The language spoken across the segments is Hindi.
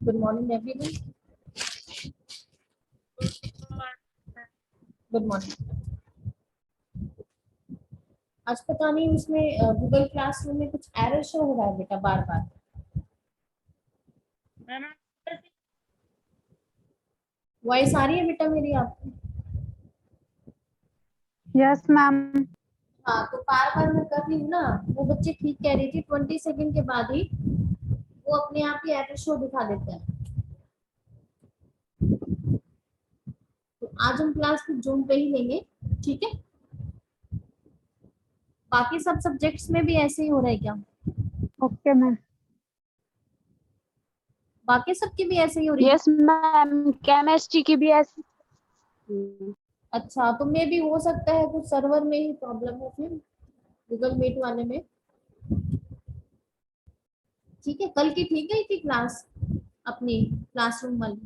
Good morning everyone. Good morning. आज पता नहीं उसमें गूगल क्लासरूम में कुछ एरर शो हो रहा है बेटा बार बार। वॉइस आ रही है बेटा मेरी आपको? Yes ma'am. हाँ, तो बार बार मैं कर रही हूँ ना, वो बच्चे ठीक कह रही थी 20 सेकंड के बाद ही वो अपने आप ही एरर शो दिखा देते हैं। तो आज हम क्लास को जूम पे ही लेंगे, ठीक है? बाकी सब सब्जेक्ट्स में भी ऐसे ही हो रहा है क्या? Okay ma'am. बाकी सबकी भी ऐसे ही हो रही है? यस मैम, केमिस्ट्री की भी ऐसी। अच्छा, तो मे भी हो सकता है कुछ सर्वर में ही प्रॉब्लम हो फिर गूगल मीट वाले में। ठीक है, कल की ठीक है थी क्लास अपनी क्लासरूम वाली?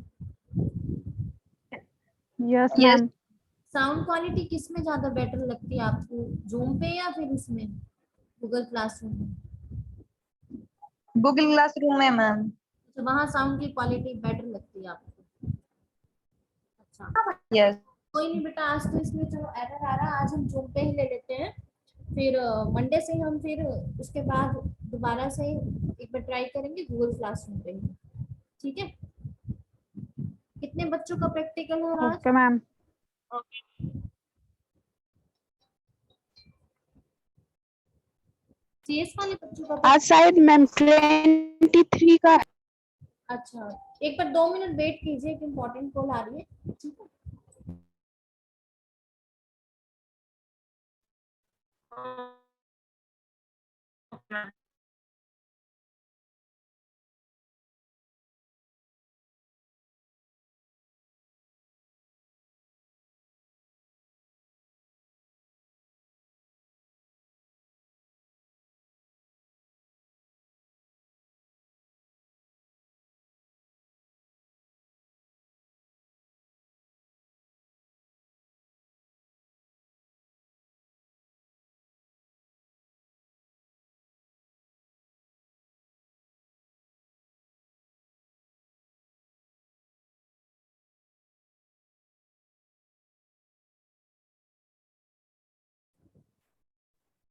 Yes ma'am. साउंड क्वालिटी किस में ज्यादा बेटर लगती है आपको, जूम पे या फिर इसमें गूगल क्लासरूम में? गूगल क्लासरूम में मैम। तो वहाँ साउंड की क्वालिटी बेटर लगती है आपको? अच्छा, यस। कोई नहीं बेटा, आज तो इसमें चलो एरर आ रहा है, आज हम जूम पे ही ले लेते हैं। फिर मंडे से हम फिर उसके बाद दोबारा से एक बार ट्राई करेंगे गूगल क्लासरूम पे ही। ठीक है? कितने बच्चों का प्रैक्टिकल है आज? Okay ma'am. सीएस वाले बच्चों का आज शायद मैम 23 का। अच्छा, एक बार 2 मिनट वेट कीजिए, एक इम्पोर्टेंट कॉल आ रही है। ठीक है?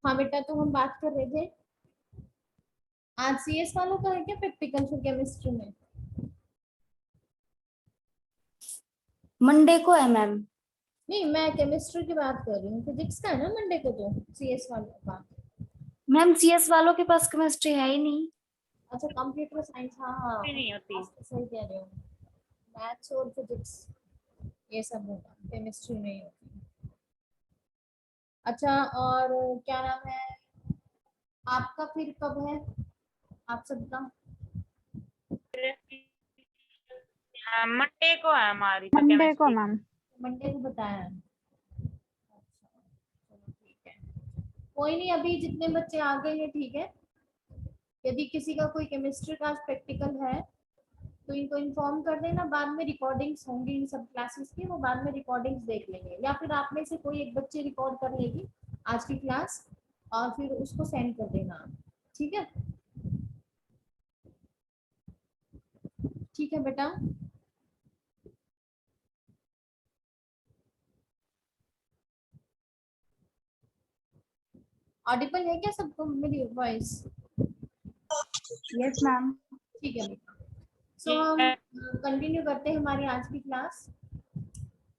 हाँ बेटा, तो हम बात कर रहे थे आज सीएस वालों का है क्या प्रैक्टिकल फिर केमिस्ट्री में? मंडे को है मैम। नहीं, मैं केमिस्ट्री की बात कर रही हूँ, फिजिक्स का है ना मंडे को तो सीएस वालों का। मैम सीएस वालों के पास केमिस्ट्री है ही नहीं। अच्छा, कंप्यूटर साइंस, हाँ हाँ नहीं होती। सही कह रहे हो। मैथ्स और फिजिक्स ये सब होगा, केमिस्ट्री नहीं होती। अच्छा, और क्या नाम है आपका, फिर कब है आप सबका? मंडे को है हमारी तो मंडे को केमिस्ट्री। मैम। मंडे को बताया है। अच्छा, चलो ठीक है, कोई नहीं, अभी जितने बच्चे आ गए हैं ठीक है। यदि किसी का कोई केमिस्ट्री का प्रैक्टिकल है तो इनको इन्फॉर्म कर देना, बाद में रिकॉर्डिंग्स होंगी इन सब क्लासेस की, वो बाद में रिकॉर्डिंग्स देख लेंगे, या फिर आप में से कोई एक बच्चे रिकॉर्ड कर लेगी आज की क्लास और फिर उसको सेंड कर देना। ठीक है? ठीक है बेटा। ऑडिबल है क्या सबको मेरी वॉइस? Yes ma'am. ठीक है बेटा, सो हम कंटिन्यू करते हैं हमारी आज की क्लास।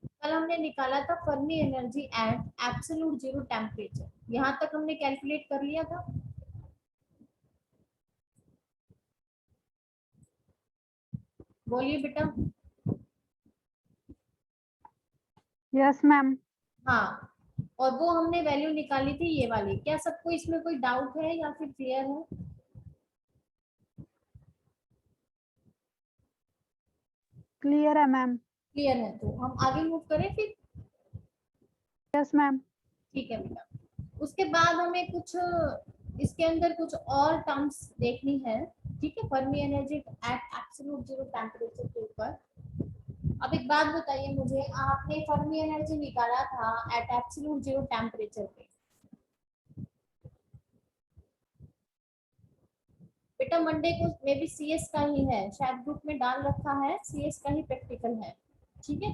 कल हमने निकाला था Fermi energy at absolute zero temperature, यहाँ तक हमने कैलकुलेट कर लिया था। बोलिए बेटा। Yes ma'am. हाँ, और वो हमने वैल्यू निकाली थी ये वाली। क्या सबको इसमें कोई डाउट है या फिर क्लियर है? क्लियर है मैम। क्लियर है, तो हम आगे मूव करें फिर। Yes ma'am. ठीक है बेटा, उसके बाद हमें कुछ इसके अंदर कुछ और टर्म्स देखनी है। ठीक है, Fermi energy at absolute zero temperature के ऊपर। अब एक बात बताइए मुझे, आपने फर्मी एनर्जी निकाला था एट एब्सोल्यूट जीरो टेम्परेचर पे, बेटा मंडे को मे बी सीएस का ही है, शायद ग्रुप में डाल रखा है, सीएस का ही प्रैक्टिकल है, ठीक है।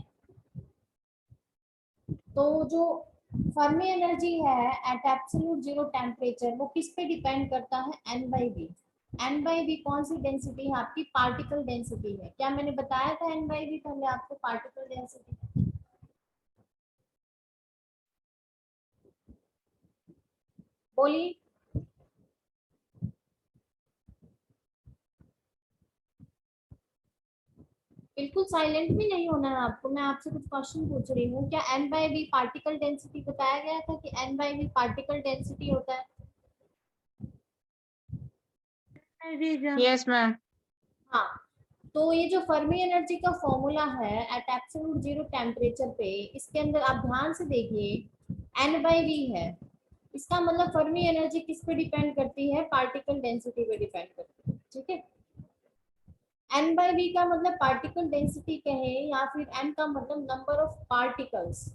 तो जो फर्मी एनर्जी है एट एब्सोल्यूट जीरो टेम्परेचर, वो किस पे डिपेंड करता है, N by V. N by V कौन सी डेंसिटी है आपकी, पार्टिकल डेंसिटी है। क्या मैंने बताया था एन बाई वी पहले आपको, पार्टिकल डेंसिटी। बोलिए। बिल्कुल साइलेंट भी नहीं होना है आपको, मैं आपसे कुछ क्वेश्चन पूछ रही हूँ। क्या N by V particle density बताया गया था कि N by V particle density होता है? Yes ma'am. हाँ, तो ये जो फर्मी एनर्जी का फॉर्मूला है एट एब्सोल्यूट जीरो टेम्परेचर पे, इसके अंदर आप ध्यान से देखिए एन बाई वी है। इसका मतलब फर्मी एनर्जी किस पे डिपेंड करती है, पार्टिकल डेंसिटी पे डिपेंड करती है, ठीक है। एन बाई वी का मतलब पार्टिकल डेंसिटी कहे या फिर एन का मतलब नंबर ऑफ पार्टिकल्स।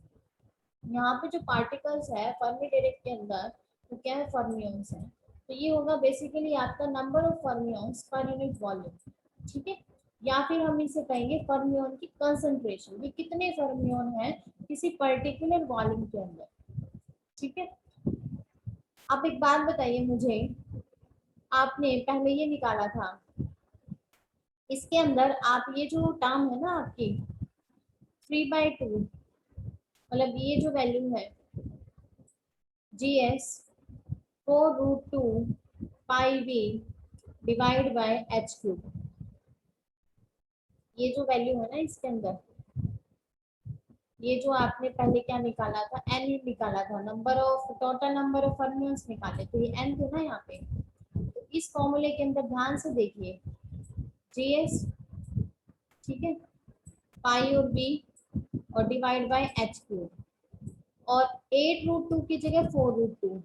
यहाँ पे जो पार्टिकल्स है फर्मी डायरेक्ट के अंदर तो क्या है, फर्मियंस है। तो ये होगा बेसिकली आपका number of fermions per unit volume, ठीक है। या फिर हम इसे कहेंगे फर्मियन की कंसंट्रेशन, ये कितने फर्मियन है किसी पर्टिकुलर वॉल्यूम के अंदर, ठीक है। अब एक बात बताइए मुझे, आपने पहले ये निकाला था, इसके अंदर आप ये जो टर्म है ना आपकी 3/2, मतलब ये जो वैल्यू है GS 4√2 pi V divide by h3, ये जो वैल्यू है ना इसके अंदर, ये जो आपने पहले क्या निकाला था, n निकाला था, number of total number of fermions निकाले, तो ये n थे ना यहाँ पे। तो इस फॉर्मूले के अंदर ध्यान से देखिए GS, ठीक है, पाई और V और डिवाइड बाय h3, और 8√2 की जगह 4√2,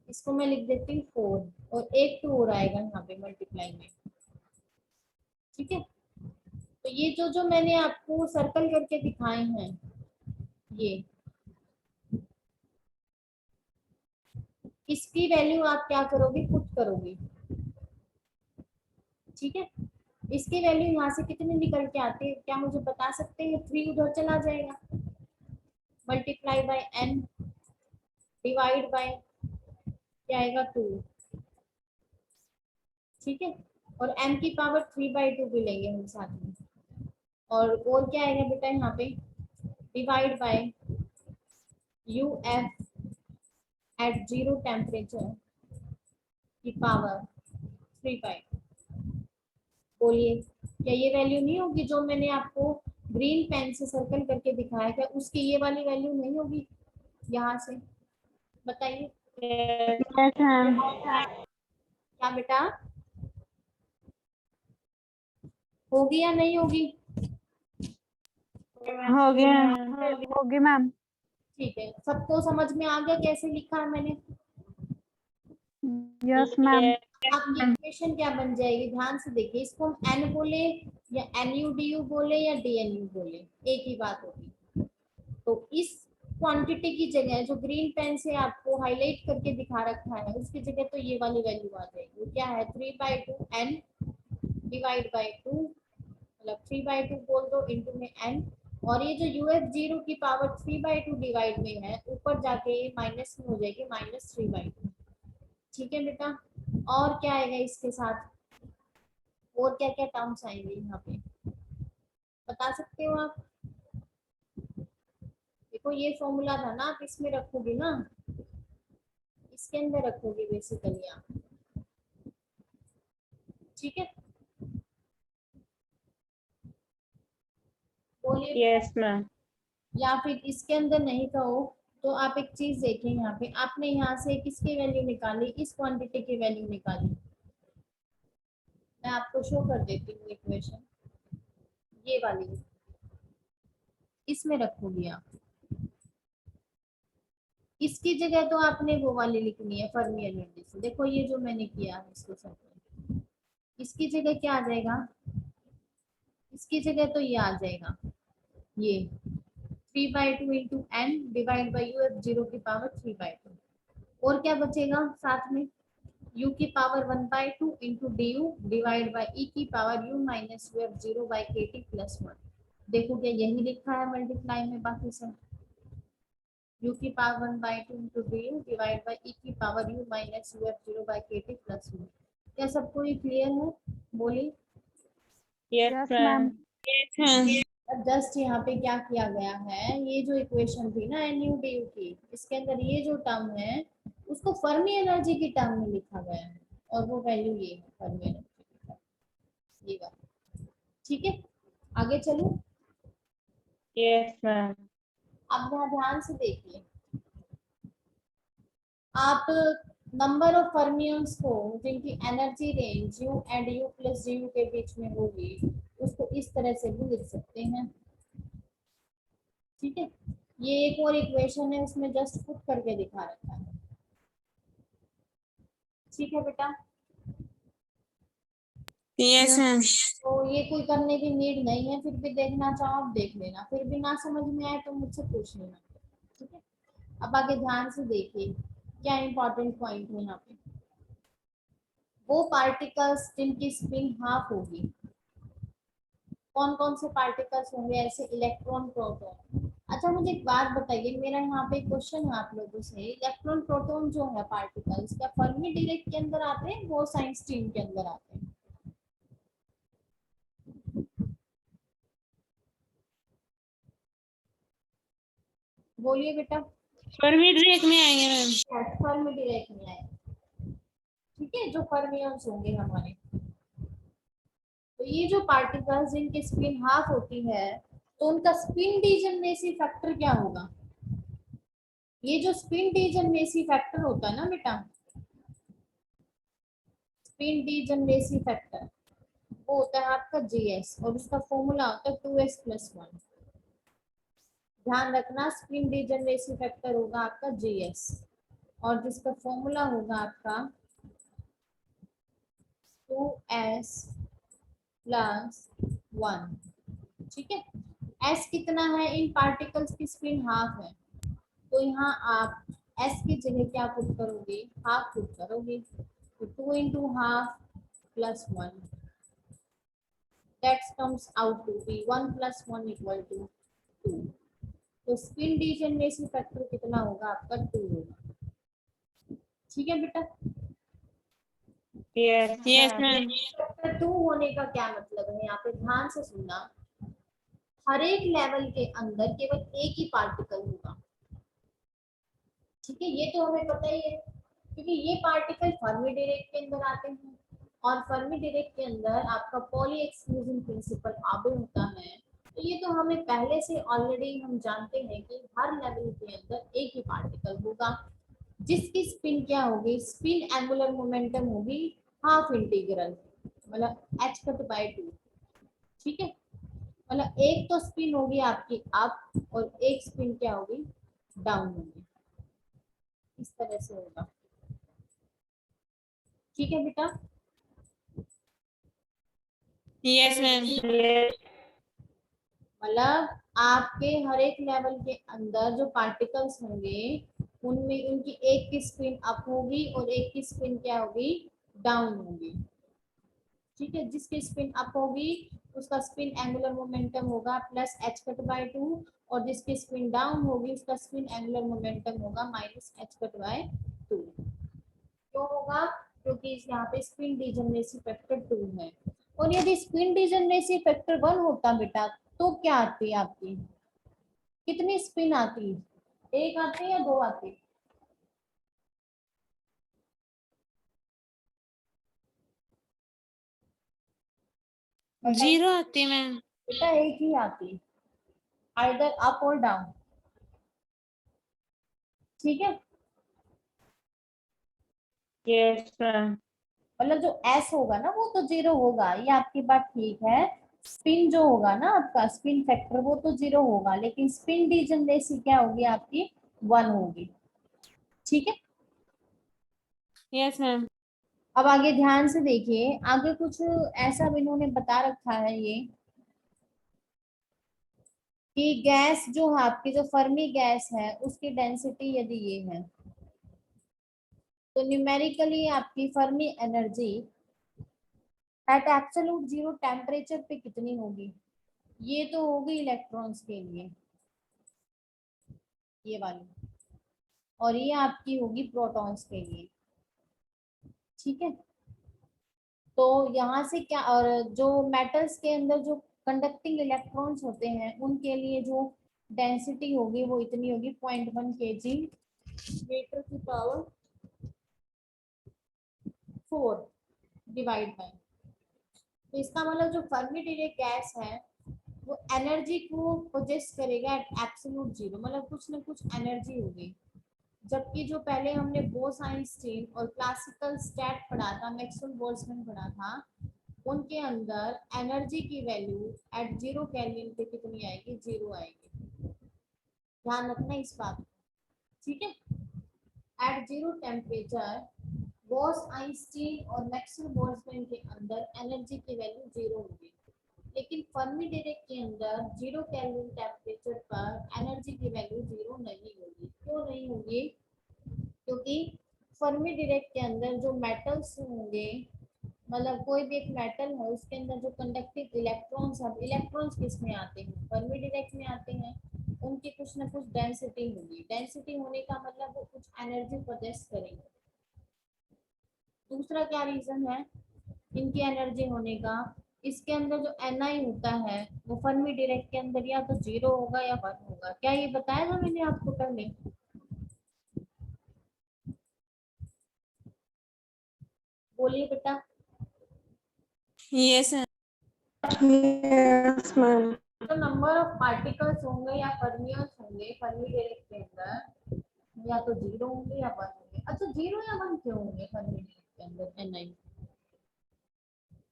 इसको मैं लिख देती हूँ 4 और एक 2 और आएगा यहाँ पे मल्टीप्लाई में, ठीक है। तो ये जो जो मैंने आपको सर्कल करके दिखाए हैं, ये इसकी वैल्यू आप क्या करोगे, पुट करोगे, ठीक है। इसकी वैल्यू यहाँ से कितनी निकल के आती है, क्या मुझे बता सकते हैं? 3 उधर चला जाएगा, multiply by n divide by क्या आएगा 2, ठीक है। और m की पावर 3/2 भी लेंगे हम साथ में, और क्या आएगा बेटा यहाँ पे, divide by UF at zero temperature की पावर 3/2। बोलिए, क्या ये वैल्यू नहीं होगी जो मैंने आपको ग्रीन पेन से सर्कल करके दिखाया, क्या उसकी ये वाली वैल्यू नहीं होगी यहाँ से? बताइए। Yes ma'am. क्या बेटा, होगी या नहीं होगी? हो गया, होगी मैम। ठीक है, सबको समझ में आ गया कैसे लिखा है मैंने? Yes ma'am. आपकी इक्वेशन क्या बन जाएगी, ध्यान से देखिए, इसको हम n बोले या NUDU बोले या DNU बोले, एक ही बात होगी। तो इस क्वांटिटी की जगह जो ग्रीन पेन से आपको हाईलाइट करके दिखा रखा है, उसकी जगह तो ये वाली वैल्यू आ जाएगी। वो क्या है, 3/2 n डिवाइड बाई 2, मतलब 3/2 बोल दो इंटू में n, और ये जो UF0 की पावर 3/2 डिवाइड में है, ऊपर जाके माइनस में हो जाएगी -3/2, ठीक है बेटा। और क्या आएगा इसके साथ, और क्या क्या टर्म्स आएंगे यहाँ पे, बता सकते हो आप? देखो ये फॉर्मूला था ना, आप इसमें रखोगे ना, इसके अंदर रखोगे बेसिकली आप, ठीक है। बोलिए। Yes ma'am. या फिर इसके अंदर नहीं कहो तो आप एक चीज देखें, यहाँ पे आपने यहाँ से किसकी वैल्यू निकाली, इस क्वांटिटी की वैल्यू निकाली। मैं आपको शो कर देती हूँ इक्वेशन, ये वाली इसमें रखोगी आप, इसकी जगह तो आपने वो वाली लिखनी है फर्मी एनर्जी से। देखो ये जो मैंने किया है इसको सर्कल, इसकी जगह क्या आ जाएगा, इसकी जगह तो ये आ जाएगा, ये 3/2 into n divide by UF0 की पावर 3/2, और क्या बचेगा साथ में, u की power 1/2 into d u divide by e की power u minus u f 0/kt plus 1। देखो क्या यही लिखा है मल्टीप्लाई में बाकी सब। u की power 1/2 into d u divide by e की power u minus u f 0/kt plus 1। क्या सबको ये क्लियर है? बोलिए। Yes, yes ma'am. Ma'am. Yes, ma'am. अब जस्ट यहाँ पे क्या किया गया है, ये जो इक्वेशन थी ना एन यू डी यू की, इसके अंदर ये जो टर्म है उसको फर्मी एनर्जी की टर्म में लिखा गया है और वो वैल्यू ये है फर्मी एनर्जी की टर्म, ये वाला। ठीक है, आगे चलो। Yes, ma'am. अब यहाँ ध्यान से देखिए, आप नंबर ऑफ फर्मियंस को जिनकी energy range you and you plus D you के बीच में होगी उसको इस तरह से भी लिख सकते हैं। ठीक है, ये एक और इक्वेशन है, उसमें जस्ट पुट करके दिखा रखा है। ठीक है बेटा, Yes, ma'am. तो ये कोई करने की नीड नहीं है, फिर भी देखना चाहो आप देख लेना, फिर भी ना समझ में आए तो मुझसे पूछ लेना। ठीक है, अब आगे ध्यान से देखिए क्या इंपॉर्टेंट पॉइंट है यहाँ पे। वो पार्टिकल्स जिनकी स्पिन हाफ होगी, कौन कौन से पार्टिकल्स होंगे ऐसे? Electron, proton. अच्छा मुझे एक बात बताइए, मेरा यहाँ पे क्वेश्चन है आप लोगों से, इलेक्ट्रॉन प्रोटॉन जो है पार्टिकल्स, क्या फर्मी डायरेक्ट के अंदर आते हैं, वो साइंस स्ट्रीम के अंदर आते हैं? बोलिए बेटा। फर्मी डायरेक्ट में आएंगे मैम। फर्मी डायरेक्ट में आए, ठीक है, जो फर्मियंस होंगे हमारे। तो ये जो पार्टिकल्स जिनकी स्पिन हाफ होती है तो उनका स्पिन डीजनरेसी फैक्टर क्या होगा? ये जो स्पिन डीजनरेसी फैक्टर होता है ना बेटा, स्पिन डीजनरेसी फैक्टर, वो होता है आपका जीएस और उसका फॉर्मूला होता है 2s + 1। ध्यान रखना, स्पिन डीजनरेसी फैक्टर होगा आपका जीएस और जिसका फॉर्मूला होगा आपका 2s + 1। ठीक है, s कितना है? इन पार्टिकल्स की स्पिन हाफ है, तो यहाँ आप s की जगह क्या पुट करोगे? हाफ पुट करोगे, तो 2 × half + 1, that comes out to be 1 + 1 = 2। तो स्पिन डीजनरेसी फैक्टर कितना होगा आपका? 2 होगा। ठीक है बेटा, Yes, yes, ma'am. फैक्टर 2 होने का क्या मतलब है? यहाँ पे ध्यान से सुनना, हर एक लेवल के अंदर केवल एक ही पार्टिकल होगा। ठीक है, ये तो हमें पता ही है क्योंकि ये पार्टिकल फर्मी डायरेक्ट के अंदर आते हैं और फर्मी डायरेक्ट के अंदर आपका पॉली एक्सक्लूजन प्रिंसिपल लागू होता है। तो ये तो हमें पहले से ऑलरेडी हम जानते हैं कि हर लेवल के अंदर एक ही पार्टिकल होगा जिसकी स्पिन क्या होगी? स्पिन एंगुलर मोमेंटम होगी हाफ इंटीग्रल, मतलब h/2। ठीक है, मतलब एक तो स्पिन होगी आपकी अप और एक स्पिन क्या होगी? डाउन होगी। इस तरह से होगा। ठीक है बेटा, Yes, ma'am. मतलब आपके हर एक लेवल के अंदर जो पार्टिकल्स होंगे उनमें उनकी एक की स्पिन अप होगी और एक की स्पिन क्या होगी? डाउन होगी। ठीक है, जिसकी स्पिन अप होगी उसका स्पिन एंगुलर मोमेंटम होगा +h/2 और जिसकी स्पिन डाउन होगी उसका स्पिन एंगुलर मोमेंटम होगा -h/2। क्यों होगा? क्योंकि यहाँ पे स्पिन डीजनरेसी फैक्टर 2 है। और यदि स्पिन डीजनरेसी फैक्टर 1 होता बेटा तो क्या आती है आपकी? कितनी स्पिन आती? एक आती या दो आती? जीरो आती मैम। बेटा एक ही आती, आइदर अप और डाउन। ठीक है, Yes, ma'am. मतलब जो एस होगा ना वो तो 0 होगा, ये आपकी बात ठीक है। स्पिन जो होगा ना आपका स्पिन फैक्टर वो तो 0 होगा, लेकिन स्पिन डीजनरेसी क्या होगी आपकी? 1 होगी। ठीक है, Yes, ma'am. अब आगे ध्यान से देखिए, आगे कुछ ऐसा भी इन्होंने बता रखा है ये कि गैस जो है आपकी, जो फर्मी गैस है उसकी डेंसिटी यदि ये है तो न्यूमेरिकली आपकी Fermi energy at absolute zero temperature पे कितनी होगी? ये तो होगी इलेक्ट्रॉन्स के लिए, ये वाली, और ये आपकी होगी प्रोटॉन्स के लिए। ठीक है, तो यहाँ से क्या, और जो मेटल्स के अंदर जो कंडक्टिंग इलेक्ट्रॉन्स होते हैं उनके लिए जो डेंसिटी होगी वो इतनी होगी 0.1 kg मीटर की पावर 4 डिवाइड बाय। तो इसका मतलब जो फर्मी डिराक गैस है वो एनर्जी को पोजेस करेगा एट एब्सोल्यूट जीरो, मतलब कुछ ना कुछ एनर्जी होगी। जबकि जो पहले हमने बोस आइंस्टीन और क्लासिकल स्टैट पढ़ा था, मैक्सवेल बोल्ट्जमैन पढ़ा था, उनके अंदर एनर्जी की वैल्यू एट जीरो केल्विन पे कितनी आएगी? जीरो आएगी। ध्यान रखना इस बात को, ठीक है। At zero temperature Bose Einstein और मैक्सवेल बोल्ट्जमैन के अंदर एनर्जी की वैल्यू जीरो होगी, लेकिन फर्मी डिराक के अंदर जीरो केल्विन टेम्परेचर पर एनर्जी की वैल्यू जीरो नहीं होगी। क्यों नहीं होगी? क्योंकि फर्मी डिराक के अंदर जो मेटल्स होंगे, मतलब कोई भी एक मेटल है उसके अंदर जो कंडक्टिव इलेक्ट्रॉन्स हैं, इलेक्ट्रॉन्स किस में आते हैं? फर्मी डिराक में आते हैं। उनकी कुछ ना कुछ डेंसिटी होगी, डेंसिटी होने का मतलब वो कुछ एनर्जी प्रोड्यूस करेंगे। दूसरा क्या रीजन है इनकी एनर्जी होने का? इसके अंदर जो Ni होता है वो फर्मी डिराक के अंदर या तो जीरो होगा या वन होगा। क्या ये बताया था मैंने आपको पहले? बोलिए बेटा। Yes, ma'am. Yes ma'am. तो नंबर ऑफ पार्टिकल्स होंगे या फर्मियर्स होंगे फर्मी डिराक के अंदर, या तो जीरो होंगे या वन होंगे। अच्छा, जीरो या वन क्यों होंगे फर्मी डिराक के अंदर Ni?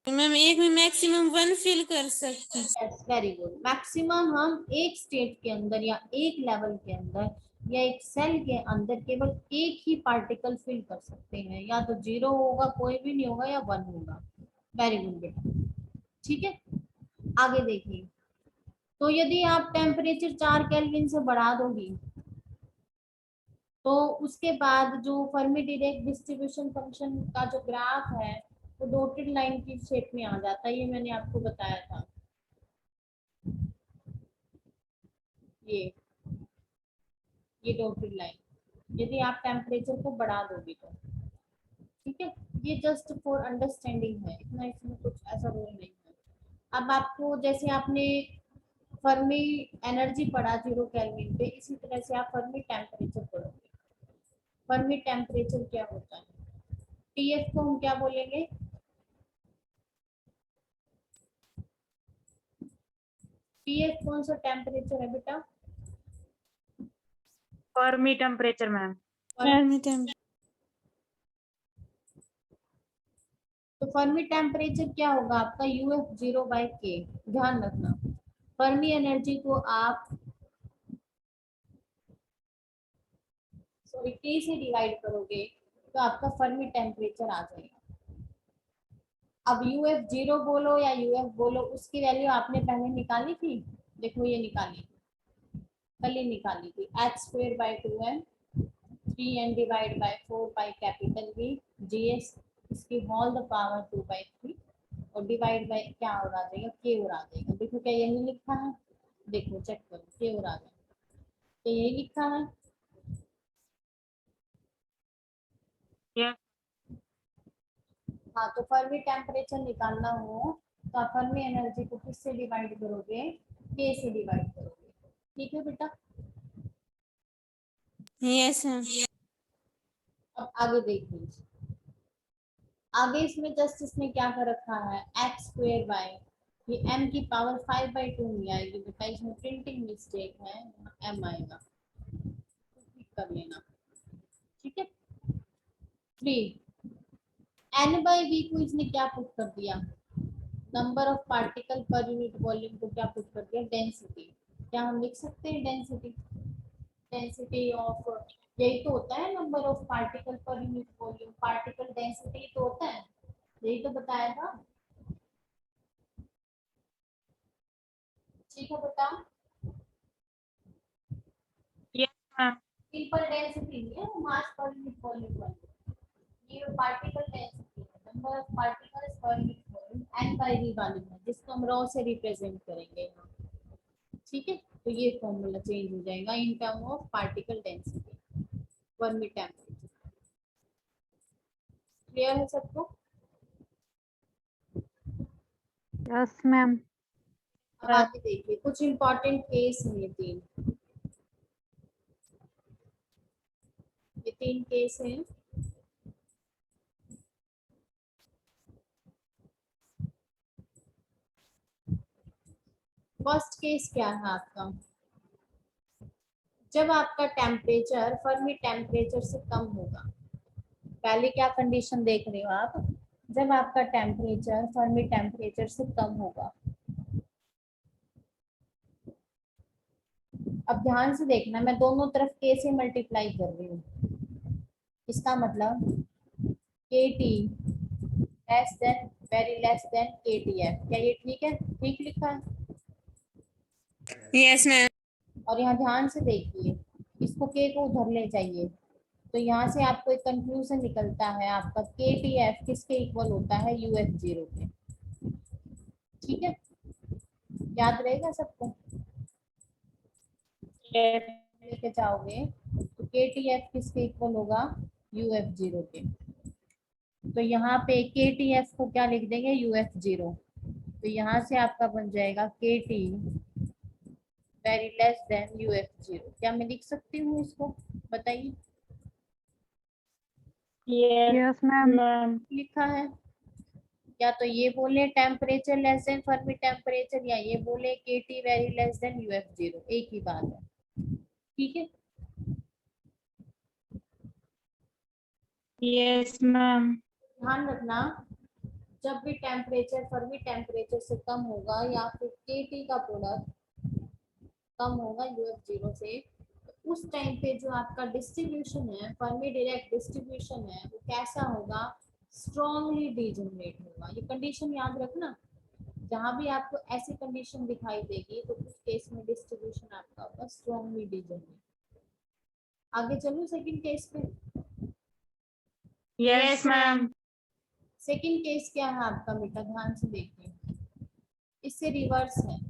मैम एक में मैक्सिमम 1 फिल कर सकते हैं। Yes, very good. मैक्सिमम हम एक स्टेट के अंदर या एक लेवल के अंदर या एक सेल के अंदर केवल एक ही पार्टिकल फिल कर सकते हैं, या तो जीरो होगा, कोई भी नहीं होगा, या वन होगा। वेरी गुड बेटा, ठीक है। आगे देखिए, तो यदि आप टेम्परेचर 4 केल्विन से बढ़ा दोगी तो उसके बाद जो फर्मी डिराक डिस्ट्रीब्यूशन फंक्शन का जो ग्राफ है वो डॉटेड लाइन की शेप में आ जाता है। ये मैंने आपको बताया था, ये डॉटेड लाइन, यदि आप टेम्परेचर को बढ़ा दोगे तो, ठीक है। ये जस्ट फॉर अंडरस्टैंडिंग है, इतना इसमें कुछ ऐसा रोल नहीं है। अब आपको जैसे आपने फर्मी एनर्जी पढ़ा जीरो केल्विन पे, इसी तरह से आप फर्मी टेम्परेचर पढ़ोगे। फर्मी टेम्परेचर क्या होता है? टीएफ को हम क्या बोलेंगे? टीएफ कौन सा टेम्परेचर है बेटा? Fermi temperature ma'am. तो फर्मी टेम्परेचर क्या होगा आपका? यूएफ जीरो बाई के। ध्यान रखना, फर्मी एनर्जी को आप सॉरी के से डिवाइड करोगे तो आपका फर्मी टेम्परेचर आ जाएगा। अब यूएफ जीरो बोलो या यूएफ बोलो, उसकी वैल्यू आपने पहले निकाली थी। देखो ये निकाली, कल ही निकाली थी। H square by 2n 3n divide by 4 by capital V GS इसकी होल द पावर 2/3 और डिवाइड बाई क्या और आ जाएगा? के और आ जाएगा। देखो क्या यही लिखा है? देखो चेक करो, के और आ जाएगा, तो यही लिखा है। हाँ, तो फर्मी टेम्परेचर निकालना हो तो आप फर्मी एनर्जी को किससे डिवाइड करोगे? के से डिवाइड करोगे। ठीक है बेटा, Yes, ma'am. अब आगे देख लीजिए। आगे इसमें जस्ट इसमें क्या कर रखा है? एक्स स्क्वायर बाय, ये m की पावर 5/2 नहीं आएगी बेटा, इसमें प्रिंटिंग मिस्टेक है, m आएगा, ठीक कर लेना, ठीक है। 3 n बाई v को इसने क्या पुट कर दिया? Number of particle per unit volume को क्या पुट कर दिया? डेंसिटी। क्या हम लिख सकते हैं डेंसिटी? डेंसिटी ऑफ, यही तो होता है number of particle per unit volume, particle density तो होता है, यही तो बताया था। ठीक है बेटा, यस मैम। सिंपल डेंसिटी नहीं है, वो मास पर यूनिट वॉल्यूम वाली। ये पार्टिकल डेंसिटी है, number of particles per unit volume n by v वाली है, जिसको हम रॉ से रिप्रेजेंट करेंगे यहाँ। ठीक है, तो ये फॉर्मूला चेंज हो जाएगा in term of particle density Fermi temperature. Clear है सबको? Yes ma'am. अब आगे देखिए, कुछ इंपॉर्टेंट केस हैं ये तीन केस हैं। फर्स्ट केस क्या है आपका, जब आपका टेम्परेचर फर्मी टेम्परेचर से कम होगा। पहले क्या कंडीशन देख रहे हो आप, जब आपका टेम्परेचर फर्मी टेम्परेचर से कम होगा। अब ध्यान से देखना, मैं दोनों तरफ के से मल्टीप्लाई कर रही हूँ। इसका मतलब के T less than very less than के टी एफ। क्या ये ठीक है? ठीक लिखा है। Yes, ma'am. और यहाँ ध्यान से देखिए, इसको के को उधर ले जाइए, तो यहाँ से आपको एक कंक्लूजन निकलता है आपका के टी एफ किसके इक्वल होता है, यू एफ जीरो के। ठीक है, याद रहेगा सबको? लेके जाओगे तो के टी एफ किसके इक्वल होगा, यू एफ जीरो के। तो यहाँ पे के टी एफ को क्या लिख देंगे, यू एफ जीरो। तो यहाँ से आपका बन जाएगा के T very less than U F zero. क्या मैं लिख सकती हूँ इसको, बताइए? Yes ma'am. लिखा है, या तो ये बोले temperature less than Fermi temperature, या ये बोले के T very less than U F zero, एक ही बात है। ठीक है, यस मैम। ध्यान रखना, जब भी टेम्परेचर फर्मी टेम्परेचर से कम होगा या फिर के टी का प्रोडक्ट कम होगा यूएफ जीरो से, तो उस टाइम पे जो आपका डिस्ट्रीब्यूशन है, फर्मी डायरेक्ट डिस्ट्रीब्यूशन है, वो कैसा होगा, स्ट्रॉन्गली डीजनरेट होगा। ये कंडीशन याद रखना, जहां भी आपको ऐसी कंडीशन दिखाई देगी तो उस केस में डिस्ट्रीब्यूशन आपका होगा स्ट्रॉन्गली डीजनरेट। आगे चलो सेकंड केस पे। Yes ma'am. सेकंड केस क्या है आपका बेटा, ध्यान से देखिए, इससे रिवर्स है।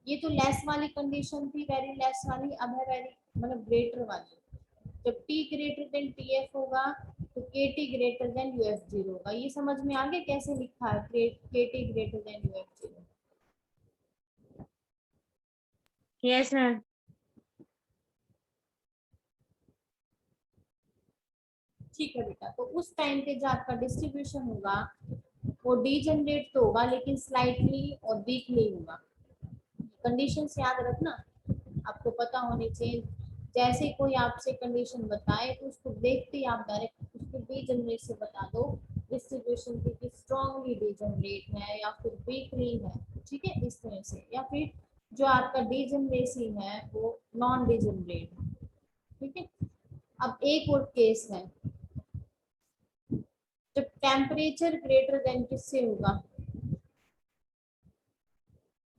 ये तो लेस वाली कंडीशन थी, वेरी लेस वाली, अब है वेरी मतलब ग्रेटर वाली। जब T greater than T F होगा तो के T greater than U F zero होगा। ये समझ में आ गया कैसे लिखा है, के T greater than U F zero? Yes ma'am. ठीक है बेटा, तो उस टाइम पे जो आपका डिस्ट्रीब्यूशन होगा वो डीजनरेट तो होगा लेकिन स्लाइटली और वीकली होगा। कंडीशंस याद रखना, आपको पता होनी चाहिए। जैसे कोई आपसे कंडीशन बताए तो उसको देखते ही आप डायरेक्ट उसको डीजनरेट से बता दो डिस्ट्रीब्यूशन की स्ट्रॉन्गली डीजनरेट है या फिर वीकली है। ठीक है, इस तरह से, या फिर जो आपका डीजनरेसी है वो नॉन डीजनरेट है। ठीक है, अब एक और केस है, जब टेम्परेचर ग्रेटर देन किससे होगा,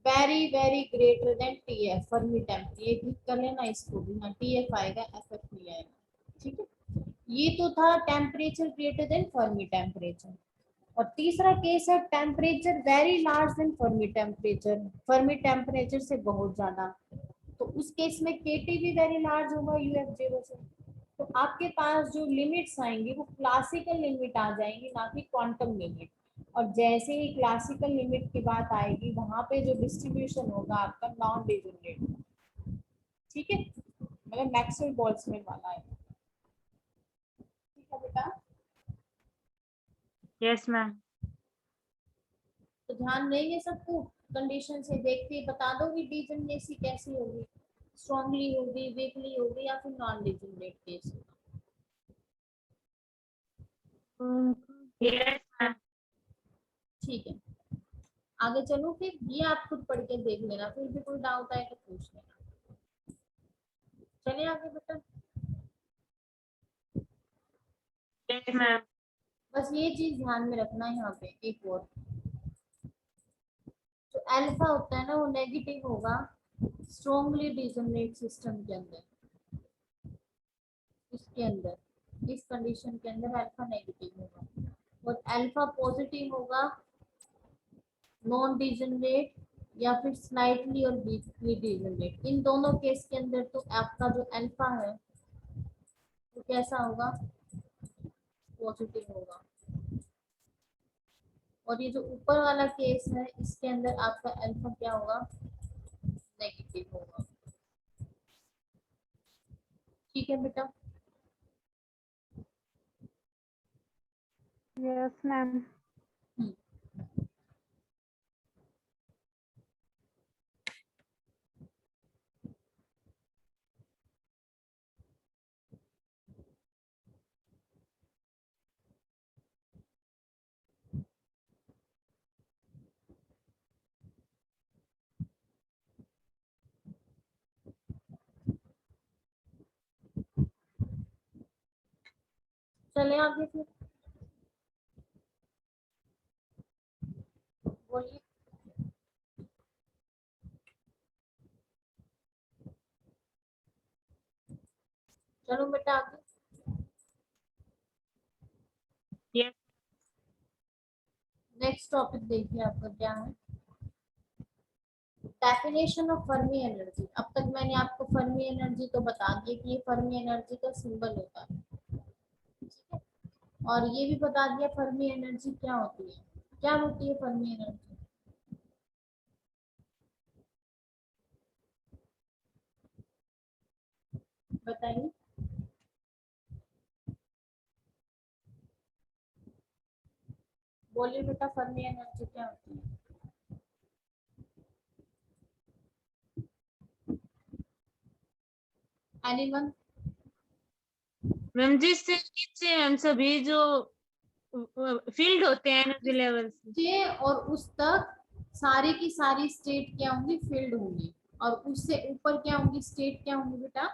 very very greater than T F Fermi temperature. ये ठीक कर लेना इसको भी, हाँ टी एफ आएगा, एफ एफ नहीं आएगा। ठीक है, ये तो था temperature greater than Fermi temperature. और तीसरा केस है temperature very large than Fermi temperature, Fermi temperature से बहुत ज्यादा। तो उस केस में के टी भी वेरी लार्ज होगा यू एफ जीरो से। तो आपके पास जो लिमिट्स आएंगी वो क्लासिकल लिमिट आ जाएंगी, ना कि क्वांटम लिमिट। और जैसे ही क्लासिकल लिमिट की बात आएगी वहां पे जो डिस्ट्रीब्यूशन होगा आपका नॉन डिजनरेट। ठीक है, मतलब मैक्सवेल बोल्ट्जमैन वाला है। ठीक है बेटा, यस मैम। तो ध्यान देंगे सबको, कंडीशन से देखते ही बता दो कि डीजनरेसी कैसी होगी, स्ट्रॉन्गली होगी, वीकली होगी, या फिर नॉन डीजनरेट केस होगा। Yes ma'am. ठीक है, आगे चलो फिर, ये आप खुद पढ़ के देख लेना, फिर भी कोई डाउट आए तो पूछ लेना। चलिए आगे बेटा, यस मैम। बस ये चीज ध्यान में रखना है यहाँ पे एक और, जो अल्फा होता है ना वो नेगेटिव होगा स्ट्रॉन्गली डीजनरेट सिस्टम के अंदर, इसके अंदर। इस कंडीशन के अंदर अल्फा नेगेटिव होगा, और अल्फा पॉजिटिव होगा नॉन डिजनरेट या फिर स्लाइटली और वीकली डिजनरेट। इन दोनों केस के अंदर तो आपका जो अल्फा है वो कैसा होगा, पॉजिटिव होगा। और ये जो ऊपर वाला केस है इसके अंदर आपका अल्फा क्या होगा, नेगेटिव होगा। ठीक है बेटा। Yes ma'am. हम्म, चले आगे फिर, बोलिए। चलो बेटा आगे। यस नेक्स्ट टॉपिक देखिए आपका क्या है, डेफिनेशन ऑफ फर्मी एनर्जी। अब तक मैंने आपको फर्मी एनर्जी तो बता दिया कि ये फर्मी एनर्जी का सिंबल होता है, ठीक है। और ये भी बता दिया फर्मी एनर्जी क्या होती है। क्या होती है फर्मी एनर्जी, बताइए। बोलिए बेटा, फर्मी एनर्जी क्या होती है। एनीवन? मैम, जिससे नीचे हम सभी जो फील्ड होते हैं एनर्जी लेवल से। ये और उस तक सारी की सारी स्टेट क्या होंगी, फील्ड होंगी। और उससे ऊपर क्या होंगी, स्टेट क्या होंगी बेटा,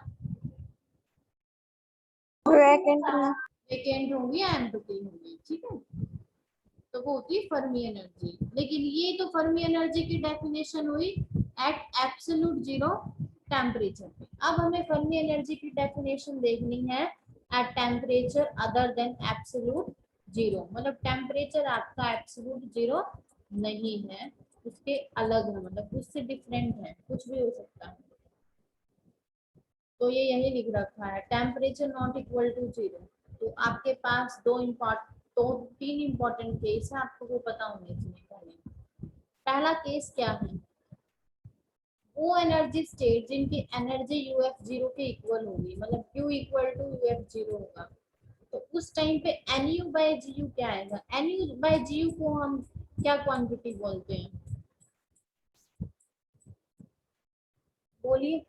वेकेंट होंगी या एम्प्टी होंगी, ठीक है। तो वो होती है फर्मी एनर्जी। लेकिन ये तो फर्मी एनर्जी की डेफिनेशन हुई एट एब्सोल्यूट जीरो टेम्परेचर पे। अब हमें फर्मी एनर्जी की डेफिनेशन देखनी है at temperature other than absolute zero. मतलब टेम्परेचर आपका एब्सोल्यूट जीरो नहीं है, उसके अलग है, मतलब उससे डिफरेंट है, कुछ भी हो सकता है। तो ये यही लिख रखा है, temperature not equal to zero. तो आपके पास दो तीन इंपॉर्टेंट केस है, आपको वो पता होने चाहिए पहले। पहला केस क्या है, वो एनर्जी स्टेट जिनकी एनर्जी यूएफ जीरो के इक्वल होगी, मतलब Q equal to UF zero होगा। तो उस टाइम पे N U by G U क्या आएगा, N U by G U को हम क्या क्वांटिटी बोलते हैं, बोलिए।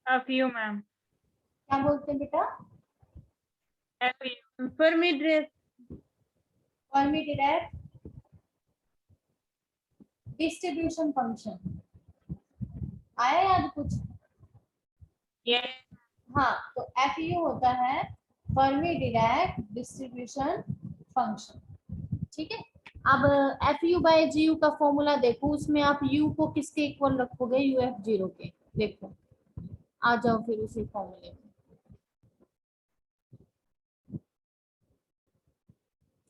FU ma'am. क्या बोलते हैं बेटा, FU Fermi dress. Fermi Dirac distribution function आया याद कुछ। यस हाँ, तो एफ यू होता है फर्मी डिराक डिस्ट्रीब्यूशन फंक्शन, ठीक है। अब F U by G U का फॉर्मूला देखो, उसमें आप यू को किसके इक्वल रखोगे, यू एफ जीरो के। देखो, आ जाओ फिर उसी फॉर्मूले में।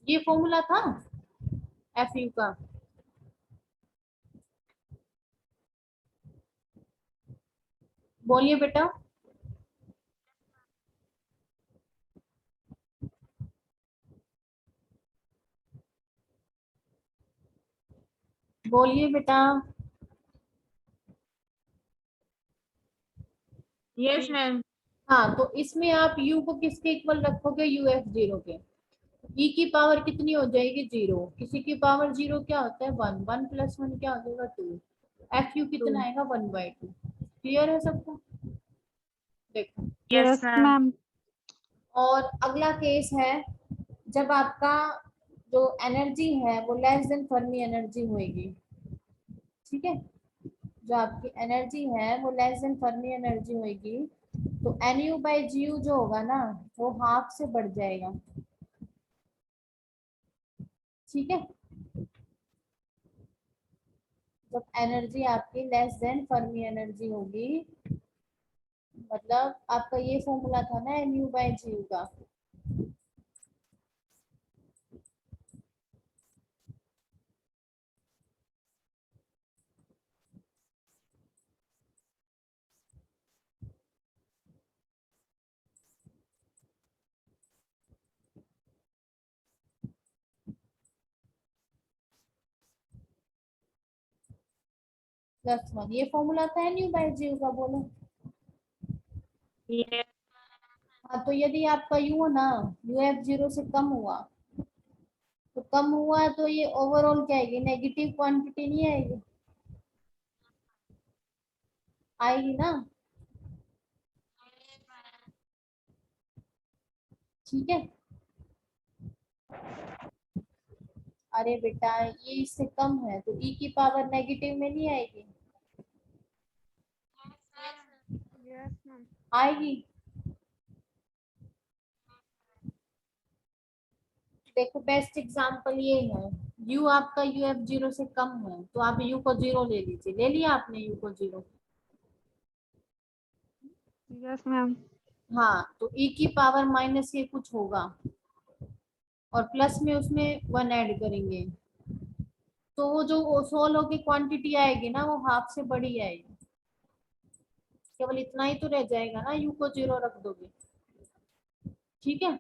ये फॉर्मूला था एफ यू का, बोलिए बेटा। बोलिए बेटा। Yes ma'am. हाँ, तो इसमें आप u को किसके इक्वल रखोगे, यू एफ जीरो के। e की पावर कितनी हो जाएगी, जीरो। किसी की पावर जीरो क्या होता है, वन। वन प्लस वन क्या हो जाएगा, टू। एफ यू कितना आएगा, वन बाई टू। क्लियर है सबको, देखो। Yes ma'am. और अगला केस है जब आपका जो एनर्जी है वो लेस देन फर्मी एनर्जी होगी, ठीक है। जो आपकी एनर्जी है वो लेस देन फर्मी एनर्जी होगी, तो N U by G U जो होगा ना, वो हाफ से बढ़ जाएगा, ठीक है। जब एनर्जी आपकी लेस देन फर्मी एनर्जी होगी मतलब आपका ये फॉर्मूला था ना mu by GU का। +1 ये फॉर्मूला था nu by GU का, बोलो। ये हाँ, तो यदि आपका u ना uf 0 से कम हुआ, तो कम हुआ तो ये ओवरऑल क्या आएगी, नेगेटिव क्वांटिटी नहीं आएगी, आएगी ना। ठीक है। अरे बेटा ये इससे कम है तो e की पावर नेगेटिव में नहीं आएगी, आएगी। देखो बेस्ट एग्जांपल ये है, u आपका uf 0 से कम है तो आप u को 0 ले लीजिए, ले लिया आपने u को 0। Yes ma'am. हाँ, तो e की पावर माइनस ये कुछ होगा और प्लस में उसमें 1 ऐड करेंगे, तो वो जो सोलो की क्वांटिटी आएगी ना वो हाफ से बड़ी आएगी, केवल इतना ही तो रह जाएगा ना, u को 0 रख दोगे। ठीक है।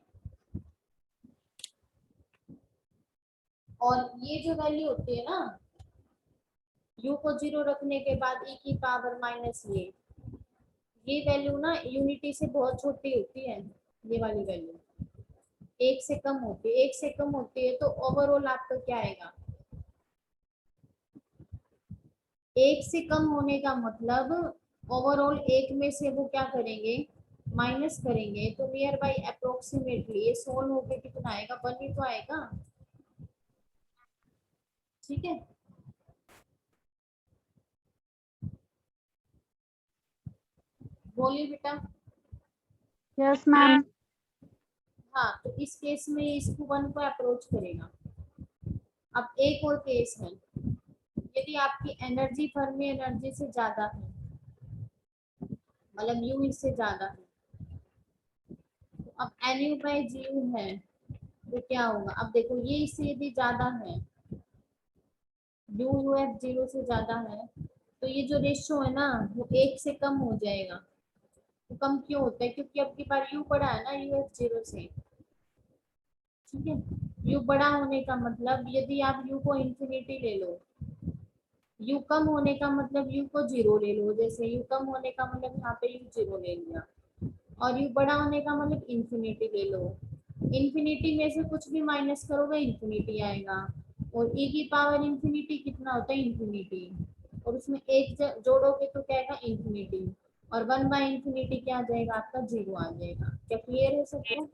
और ये जो वैल्यू होती है ना, u को 0 रखने के बाद e की पावर माइनस ये वैल्यू ना यूनिटी से बहुत छोटी होती है, ये वाली वैल्यू एक से कम होती है, एक से कम होती है तो ओवरऑल आपका क्या आएगा, एक से कम होने का मतलब ओवरऑल एक में से वो क्या करेंगे, माइनस करेंगे, तो नियर बाई अप्रोक्सीमेटली ये सोल्व होके कितना आएगा, 1 ही तो आएगा। ठीक है। बोलिए बेटा। Yes ma'am. हाँ, तो इस केस में इसको 1 को अप्रोच करेगा। अब एक और केस है, यदि आपकी एनर्जी फर्मी एनर्जी से ज्यादा है, मतलब यू इससे ज्यादा है, तो अब NU बाई GU है तो क्या होगा, अब देखो ये इससे यदि ज्यादा है, UUF 0 से ज्यादा है, तो ये जो रेशियो है ना वो 1 से कम हो जाएगा। तो कम क्यों होता है, क्योंकि अब की बार U बड़ा है ना UF 0 से। ठीक है। U बड़ा होने का मतलब यदि आप U को इंफिनिटी ले लो, U कम होने का मतलब U को 0 ले लो, जैसे U कम होने का मतलब यहाँ पे U 0 ले लिया, और U बड़ा होने का मतलब इंफिनिटी ले लो, इंफिनिटी में से कुछ भी माइनस करोगे इंफिनिटी आएगा, और e की पावर इंफिनिटी कितना होता है, इंफिनिटी, और उसमें एक जोड़ोगे तो क्या आएगा, इंफिनिटी, और 1 बाय इंफिनिटी क्या आ जाएगा, आपका 0 आ जाएगा। क्या क्लियर है सबको?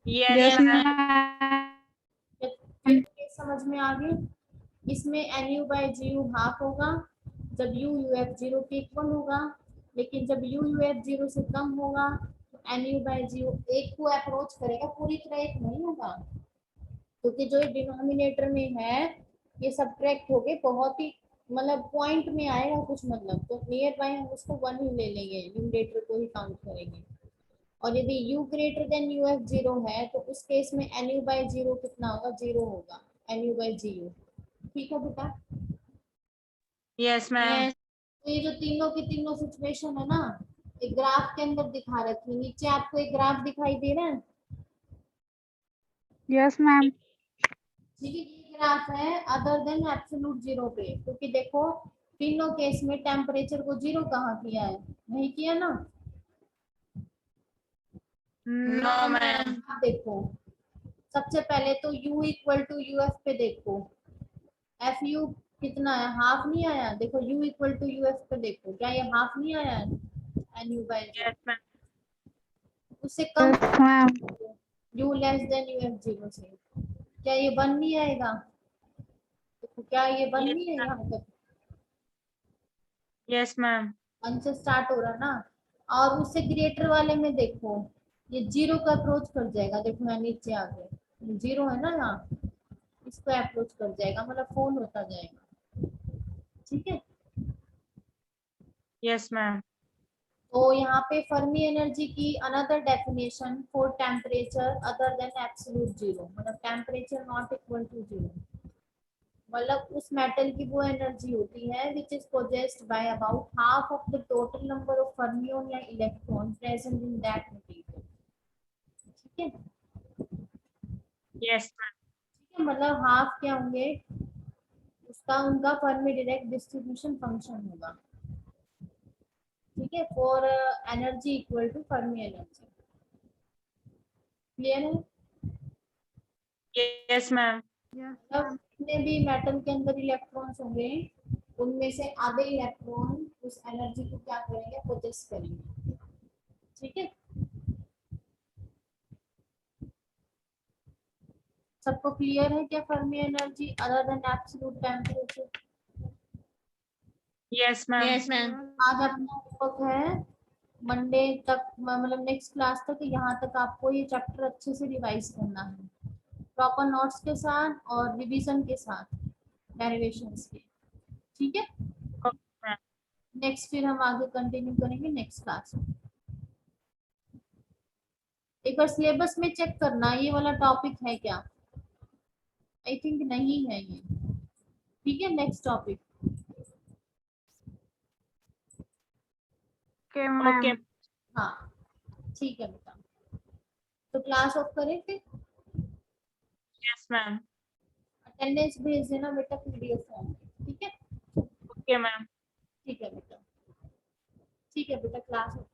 Yes yes ma'am. मैम। फिर समझ में आ गई। इसमें NU बाय GU हाफ होगा जब U UF 0 के इक्वल होगा, लेकिन जब U UF 0 से कम होगा तो NU बाय GU एक को अप्रोच करेगा, पूरी तरह एक नहीं होगा, क्योंकि जो डिनोमिनेटर में है ये सब्ट्रैक्ट होके बहुत ही मतलब पॉइंट में आएगा कुछ, मतलब तो नियर बाय हम उसको 1 ही ले लेंगे, न्यूमरेटर को ही काउंट करेंगे। और यदि u ग्रेटर देन uf 0 है तो उस केस में nu बाई 0 कितना होगा, 0 होगा, nu बाई GU। ठीक है बेटा। Yes ma'am. यस तो ये जो तीनों की तीनों सिचुएशन है ना, एक ग्राफ के अंदर दिखा रखी है, नीचे आपको एक ग्राफ दिखाई दे रहा है। Yes ma'am. ठीक है, ये ग्राफ है अदर देन एब्सोल्यूट 0 पे, क्योंकि देखो तीनों केस में टेम्परेचर को 0 कहाँ किया है, नहीं किया ना। No ma'am. अब देखो सबसे पहले तो u इक्वल टू uf पे देखो, fu कितना है, हाफ नहीं आया, देखो u इक्वल टू uf पे देखो, क्या ये हाफ नहीं आया है, nu बाई यस मैम। उससे कम, yes ma'am. u less than uf 0 से, क्या ये 1 नहीं आएगा, देखो क्या ये 1 नहीं है यहाँ तक, यस मैम। 1 से स्टार्ट हो रहा ना। और उससे ग्रेटर वाले में देखो ये 0 का अप्रोच कर जाएगा, देखो मैं नीचे आ गए, 0 है ना यहाँ, इसको अप्रोच कर जाएगा, मतलब फोन होता जाएगा। ठीक है। Yes ma'am. तो यहाँ पे फर्मी एनर्जी की another definition for temperature other than absolute zero, मतलब temperature not equal to zero, मतलब उस मेटल की वो एनर्जी होती है which is possessed by about half of the total number of fermion या electron present in that material. ठीक है, यस मैम। ठीक है, मतलब हाफ क्या होंगे उसका, उनका फर्मी डायरेक्ट डिस्ट्रीब्यूशन फंक्शन होगा। ठीक है, for energy equal to Fermi energy. Clear है? Yes ma'am. Yes, मतलब ma'am. जितने भी मेटल के अंदर इलेक्ट्रॉन्स होंगे उनमें से आधे इलेक्ट्रॉन उस एनर्जी को क्या करेंगे, पोजेस करेंगे। ठीक है, सबको क्लियर है क्या Fermi energy other than absolute temperature? Yes ma'am. Yes ma'am. आज अपना होमवर्क है मंडे तक, मतलब नेक्स्ट क्लास तक यहाँ तक आपको ये चैप्टर अच्छे से रिवाइज करना है, प्रॉपर नोट्स के साथ और रिवीजन के साथ डेरिवेशंस के। ठीक है, मैम। नेक्स्ट फिर हम आगे कंटिन्यू करेंगे नेक्स्ट क्लास में। एक बार सिलेबस में चेक करना ये वाला टॉपिक है क्या, आई थिंक नहीं है ये। ठीक है, next topic. Okay, ma'am. Okay. हाँ ठीक है बेटा, तो क्लास ऑफ करें फिर, यस मैम। अटेंडेंस भेज देना बेटा पीडीएफ फॉर्म में। ठीक है, ओके मैम। ठीक है बेटा, ठीक है बेटा, क्लास ऑफ